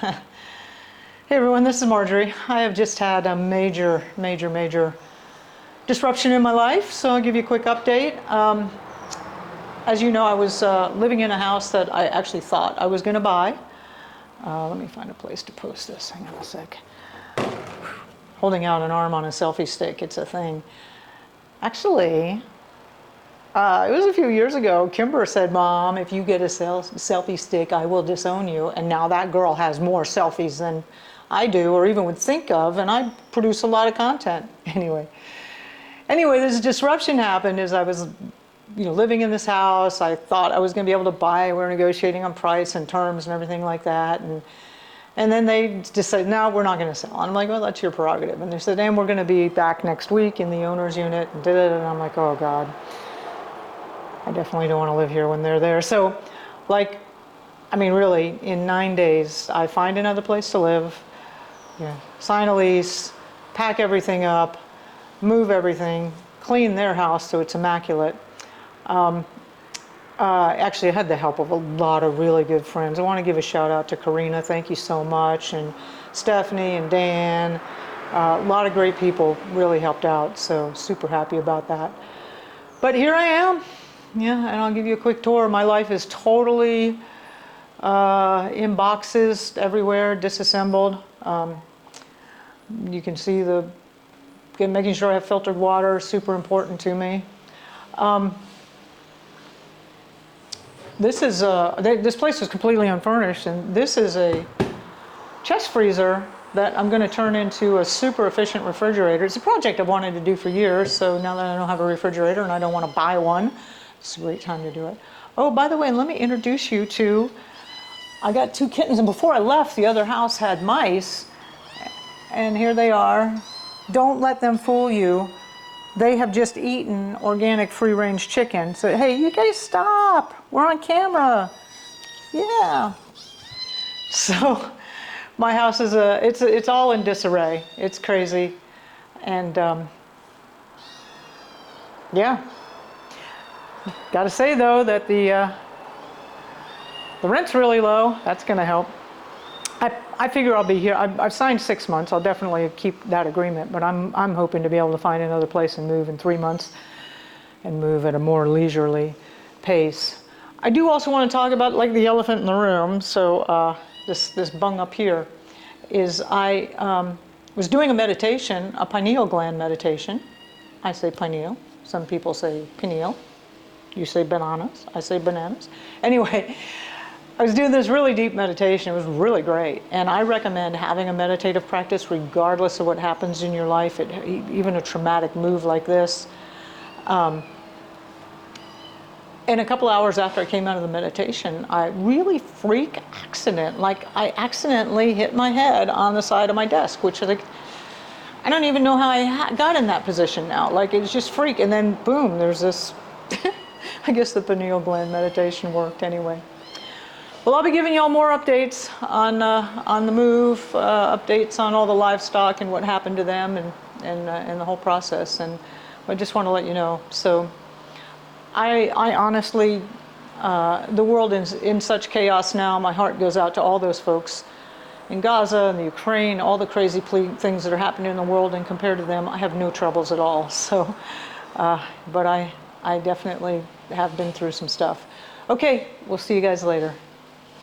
Hey everyone, this is Marjorie. I have just had a major disruption in my life, so I'll give you a quick update. As you know, I was living in a house that I actually thought I was going to buy. Let me find a place to post this. Hang on a sec. Holding out an arm on a selfie stick, it's a thing. Actually, it was a few years ago. Kimber said, "Mom, if you get a selfie stick, I will disown you." And now that girl has more selfies than I do or even would think of, and I produce a lot of content. Anyway, this disruption happened as I was living in this house. I thought I was going to be able to buy. We were negotiating on price and terms and everything like that. And then they just said, "No, we're not going to sell." And I'm like, "Well, that's your prerogative." And they said, "And we're going to be back next week in the owner's unit." And I'm like, "Oh, God. I definitely don't want to live here when they're there." So, really, in 9 days, I find another place to live, sign a lease, pack everything up, move everything, clean their house so it's immaculate. Actually, I had the help of a lot of really good friends. I want to give a shout out to Karina. Thank you so much. And Stephanie and Dan. A lot of great people really helped out. So super happy about that. But here I am. And I'll give you a quick tour. My life is totally in boxes everywhere, disassembled. You can see making sure I have filtered water, super important to me. This place was completely unfurnished, and this is a chest freezer that I'm going to turn into a super efficient refrigerator. It's a project I've wanted to do for years, so now that I don't have a refrigerator and I don't want to buy one, it's a great time to do it. Oh, by the way, let me introduce you to, I got 2 kittens, and before I left, the other house had mice, and here they are. Don't let them fool you. They have just eaten organic free-range chicken. So, hey, you guys stop. We're on camera. Yeah. So my house is it's all in disarray. It's crazy. And got to say though that the rent's really low. That's going to help. I figure I'll be here. I've signed 6 months. I'll definitely keep that agreement, but I'm hoping to be able to find another place and move in 3 months, and move at a more leisurely pace. I do also want to talk about the elephant in the room. So this bung up here is I was doing a meditation, a pineal gland meditation. I say pineal. Some people say pineal. You say bananas. I say bananas. Anyway. I was doing this really deep meditation. It was really great. And I recommend having a meditative practice regardless of what happens in your life, even a traumatic move like this. And a couple hours after I came out of the meditation, I really freak accident. I accidentally hit my head on the side of my desk, which I don't even know how I got in that position now. It was just freak. And then boom, there's this, I guess the pineal gland meditation worked anyway. Well, I'll be giving you all more updates on the move, updates on all the livestock and what happened to them, and the whole process. And I just want to let you know. So, I honestly, the world is in such chaos now. My heart goes out to all those folks in Gaza and the Ukraine, all the crazy things that are happening in the world. And compared to them, I have no troubles at all. So, but I definitely have been through some stuff. Okay, we'll see you guys later.